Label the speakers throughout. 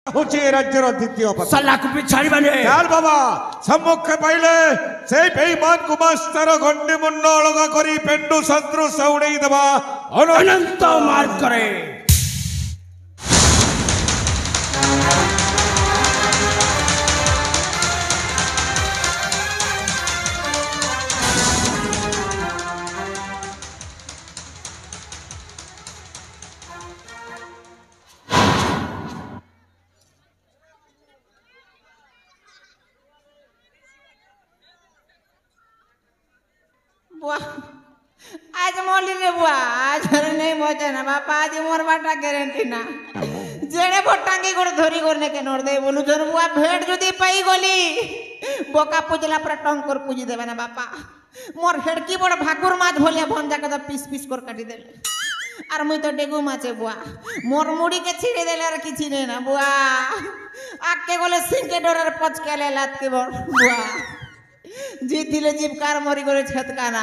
Speaker 1: होची राज्यर द्वितीय पद
Speaker 2: सल्ला को पिछाड़ी बने
Speaker 1: चल बाबा सम्मुखे पाइले से बेईमान कुमास्तर घंटी मुंड अलगा करी पेंडु शत्रु सौड़ई देवा
Speaker 2: अनंत मार्ग करे
Speaker 3: आज मोली रे बुआ आज नहीं बचे ना बापा आज मोर बाटा गारंटी ना जेड़े भटांगी गोड़ धरी करने के नोर दे बोलू जन बुआ भेट जदी पाई गली बोका पूजला पर टंकर पूजी देबे ना बापा मोर हेडकी बड़ भाकुर माछ भलिया भंजा के पीस पीस कर काटी देले आर मुई तो डेगु माछे बुआ मोर मुड़ी के छिड़े देले आर किछि नै ना बुआ आके गले सिंके डोर पच के ले लात के बुआ जी थिले जीवकार मरी गरे छतकाना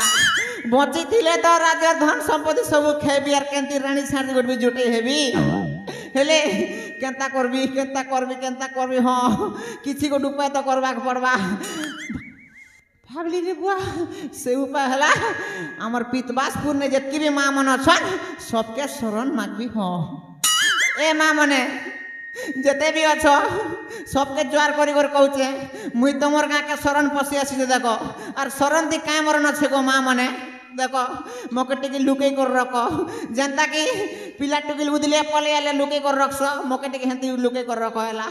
Speaker 3: बची थिले तो राजर धन संपत्ति सब खेबी आर केंती रानी साथी गोट भी जुटे हेबी हेले केंता करबी हां किछि को उपाय तो करबा पड़बा भागली रे बुआ से उपाय हला हमर पितबासपुर ने जतकी भी मां मन छन सबके शरण मागबी हां ए मां मने जते भी अच्छो सबके ज्वार करी कर कहूचे मुई तुमर गाँ के शरण पशि आसी देखो और शरण दी कहीं मर न गो माँ मने देखो मोके टिकी लुके कर रखो जनता की पिला टुकी बुदलिया पले आले लुके कर रखस मोके टिकी हेंती लुके कर रखो हैला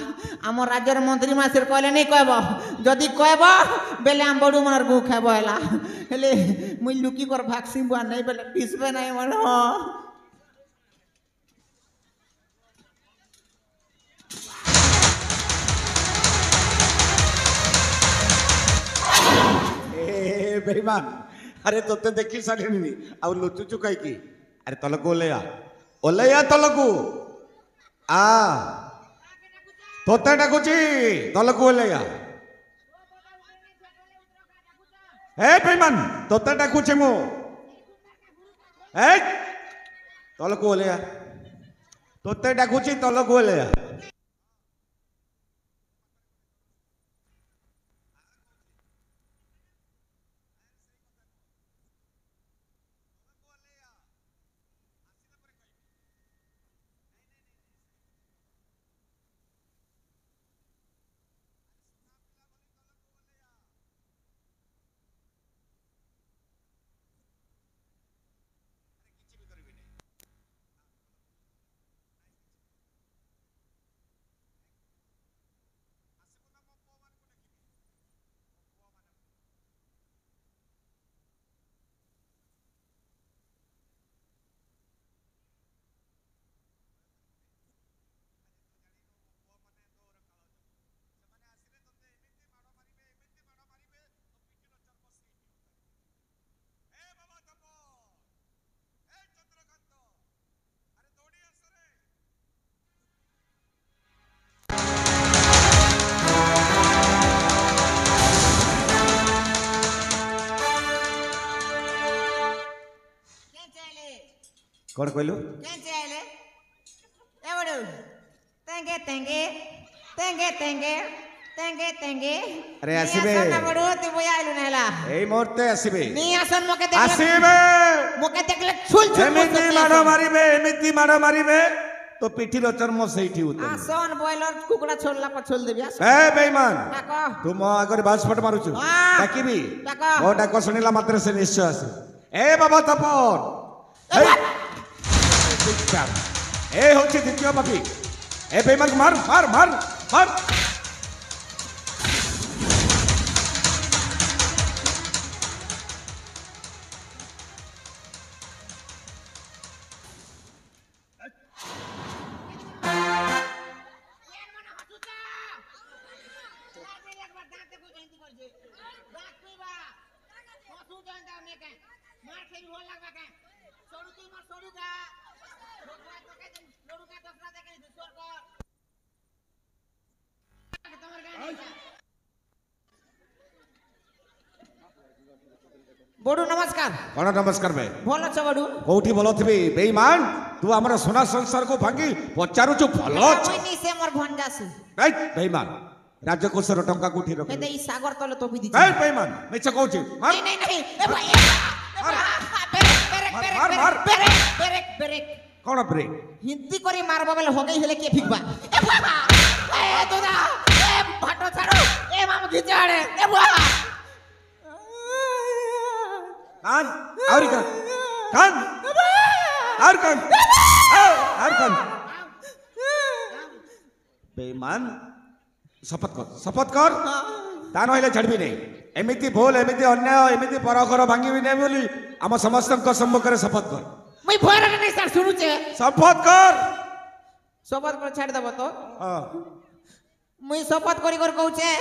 Speaker 3: आम राज्यर मंत्री मासिर कहले नहीं कहब जदि कहब बेले आम बड़ू मनर गु खाब हैला हेले मुई लुकी कर भागसी बुआ नहीं बेले पिसबे नहीं मन
Speaker 1: बेईमान अरे तोते देखी सारिनी आ लुचुचु कहीं अरे तलकू ओलैया तलकू आ तोते डाकुची तलकू ओलैया ए बेईमान तोते डाकुची मु ए तलकू ओलैया तोते डाकुची तलकू ओलैया कौन कहलु
Speaker 3: कैसे आइले ए बड़ू तेंगे तेंगे तेंगे तेंगे तेंगे तेंगे
Speaker 1: अरे आसीबे
Speaker 3: ना बड़ू तू बोया आइलु नेला
Speaker 1: एई मोरते आसीबे
Speaker 3: नी आसन मोके देख
Speaker 1: आसीबे
Speaker 3: मोके देखले छुल छुल
Speaker 1: एमिति मारो मारिबे तो पिठी रो चर्म सहीठी उते
Speaker 3: आसन बॉयलर कुकुड़ा छोड़ला पर छोड़ देबी
Speaker 1: ए बेईमान
Speaker 3: डाको
Speaker 1: तुम आगर बासपट मारुछु डाकिबी
Speaker 3: डाको
Speaker 1: ओ डाको सुनिला मात्र से निश्चय आसे ए बाबा तपन ए होची द्वितीय बाकी ए बेईमान मार मार मार मार
Speaker 3: बड़ू नमस्कार
Speaker 1: कौन नमस्कार भाई
Speaker 3: भल छ बड़ू
Speaker 1: कौटी भल थी बेईमान तू आमर सोना संसार को भांगी पचारुचु भल
Speaker 3: मुई नी से मोर भंजासु
Speaker 1: बेईमान राजकोषर टंका कोठी रख
Speaker 3: हेदे ई सागर तले तो भी दी
Speaker 1: बेईमान मिछ कहूची मार
Speaker 3: नहीं नहीं ए भाई ब्रेक
Speaker 1: कौन ब्रेक
Speaker 3: हिंदी करी मारबा बेले हो गई हेले के फिकबा ए बाबा ए दादा ए भाटो छाड़ो ए माम घिचाड़े ए बाबा
Speaker 1: कान और कान और कान बेईमान शपथ कर ता नहले छड़बी नहीं एमिति भूल एमिति अन्याय एमिति परघर भांगी नहीं बोली आम समस्त सम्मुख शपथ कर
Speaker 3: मुई भयर नहीं सर सुनु छे
Speaker 1: शपथ कर
Speaker 3: छाड़ दब तो मुई शपथ करी कर कहू छे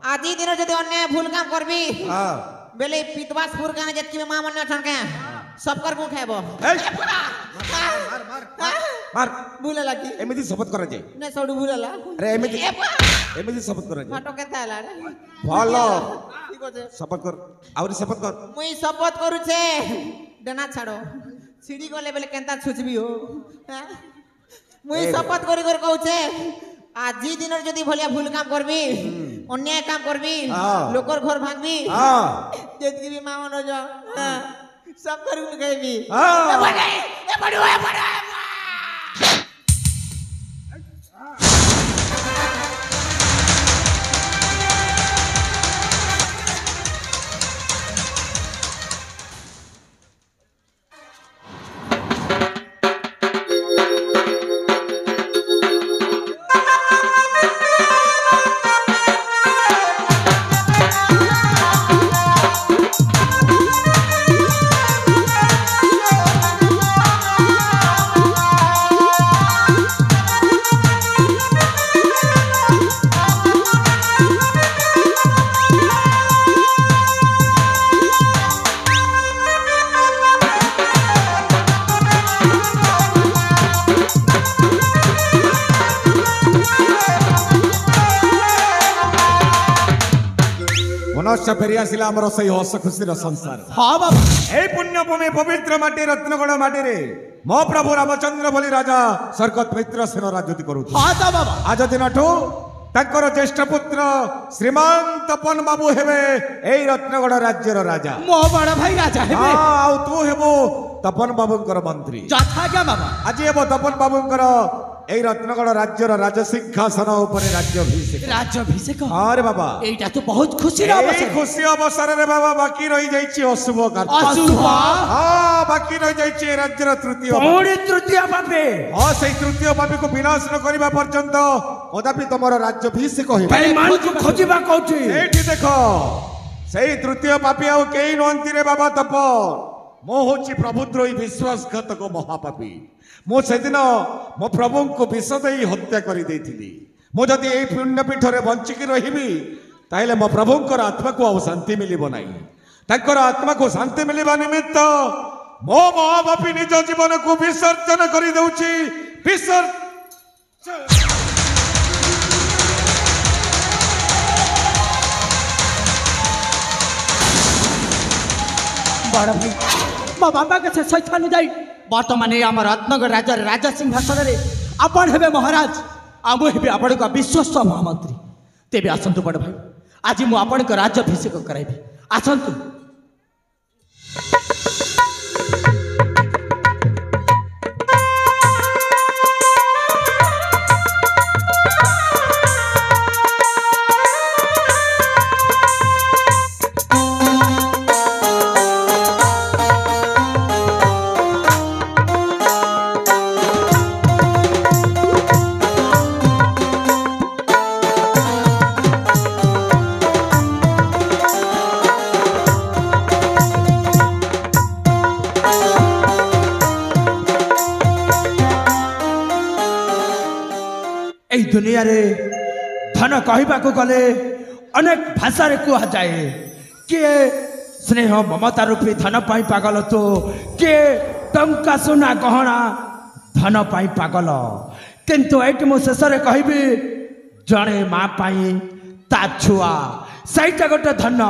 Speaker 3: आज दिन जदि अन्याय भूल काम करबी बेले पितवासपुर गाने जतकी में मां मन छन के सब कर को खाइबो
Speaker 1: मार
Speaker 3: भूले लगी
Speaker 1: एमिति शपथ कर जे
Speaker 3: ने सडू भूलेला
Speaker 1: अरे एमिति शपथ कर जे
Speaker 3: फाटो केता हला रे
Speaker 1: भलो
Speaker 3: ठीक होते
Speaker 1: शपथ कर और शपथ कर
Speaker 3: मुई शपथ करू छे डना छाड़ो सीढ़ी को लेवल केंता छुचबी हो मुई शपथ करी कर कहू छे आज दिन जदि भलिया भूल काम करबी अन्याय काम करबी लोकर घर भांगबी जतकी भी मां मन जो सब कर को गईबी ए बड़ो
Speaker 1: फेरी आसिला आमर सही हस खुशी संसार
Speaker 2: हाँ बाबा
Speaker 1: ए पुण्यभूमि पवित्र माटी रत्नगढ़ माटी रे मो प्रभु रामचंद्र बोली राजा स्वर्गत मित्र सेन राजनीति करू
Speaker 2: हाँ तो बाबा
Speaker 1: आज दिन तांकर ज्येष्ठ पुत्र श्रीमान तपन बाबू हेबे एई रत्नगढ़ राज्यर राजा
Speaker 2: मो बड़ भाई राजा हेबे
Speaker 1: हां तू हेबो तपन बाबूंकर मंत्री
Speaker 2: जाथा क्या बाबा
Speaker 1: आज हेबो तपन बाबूंकर एई रत्नगढ़ राज्यर राजसिंहासन ऊपर राज्याभिषेक हां रे बाबा
Speaker 2: एटा तो बहुत खुशी रे अवसर
Speaker 1: खुशी अवसर रे बाबा बाकी रही जाईची अशुभ कार्य
Speaker 2: अशुभ
Speaker 1: हां बाकी रही जाईची राज्यर
Speaker 2: तृतीय पापे
Speaker 1: हां सेई तृतीय पापी को विनाश न करबा पर्यंत कदापि तमरो राज्याभिषेक होई
Speaker 2: बेईमान को खोजिबा कहउची
Speaker 1: एठी देखो सेई तृतीय पापी आ केई नंती रे बाबा तप मो होची प्रभुद्रोही विश्वासघातक महापापी मो सेदिन मो प्रभु को विष दे हत्या कर मो जदि यही पुण्यपीठ में बंचिकी रही ताहले मो प्रभुंकर आत्मा को आ शांति मिलिब ना तांकर आत्मा को शांति मिलवा निमित्त मो महापापी निज जीवन को विसर्जन कर दउची
Speaker 2: बड़ भाई मो बाबा के शैतान जाई बर्तमान आम रत्नगढ़ राज्य राजा सिंहासन रे आपण हेबे महाराज आम हेबे आपण का विश्वस्त महामंत्री तेबे आसंतु बड़ भाई आज मु आपण का राज्याभिषेक कराइबी आसंतु दुनिया रे धन कहवा गले अनेक भाषा रे कह जाए किए स्नेह ममता रूपी धन पाई पागल तो किए टंका सोना गहना धन पाई पागल किंतु एटी मु शेष रे कहबी जड़े माँ पाई ता छुआ सहीटा गोटे धन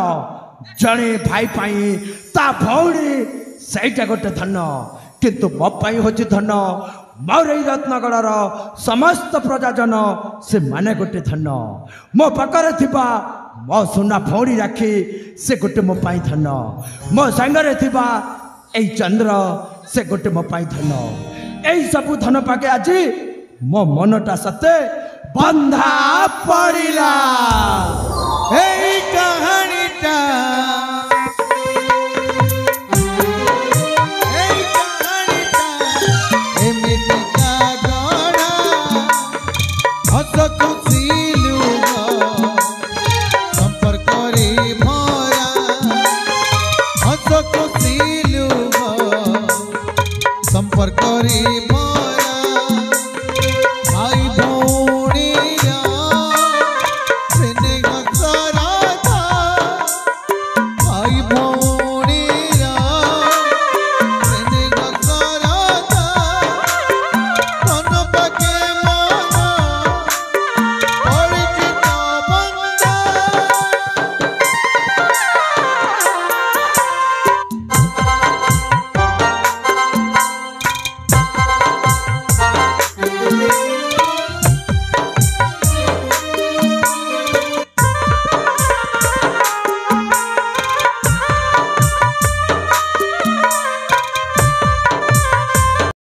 Speaker 2: जड़े भाई पाई ता भौणी सहीटा गोटे धन किंतु मो पाई होची धन मोर एई रत्नगढ़र समस्त प्रजाजन से माने गोटे धन मो पाखरे थिबा मो सुना भौरी राखी से गोटे मो पाई धन मो संगरे थिबा एई चंद्र से गोटे मो पाई धन एई सब धन पाके आज मो मनटा सते बंधा पड़िला
Speaker 4: एई कहानीटा संपर्क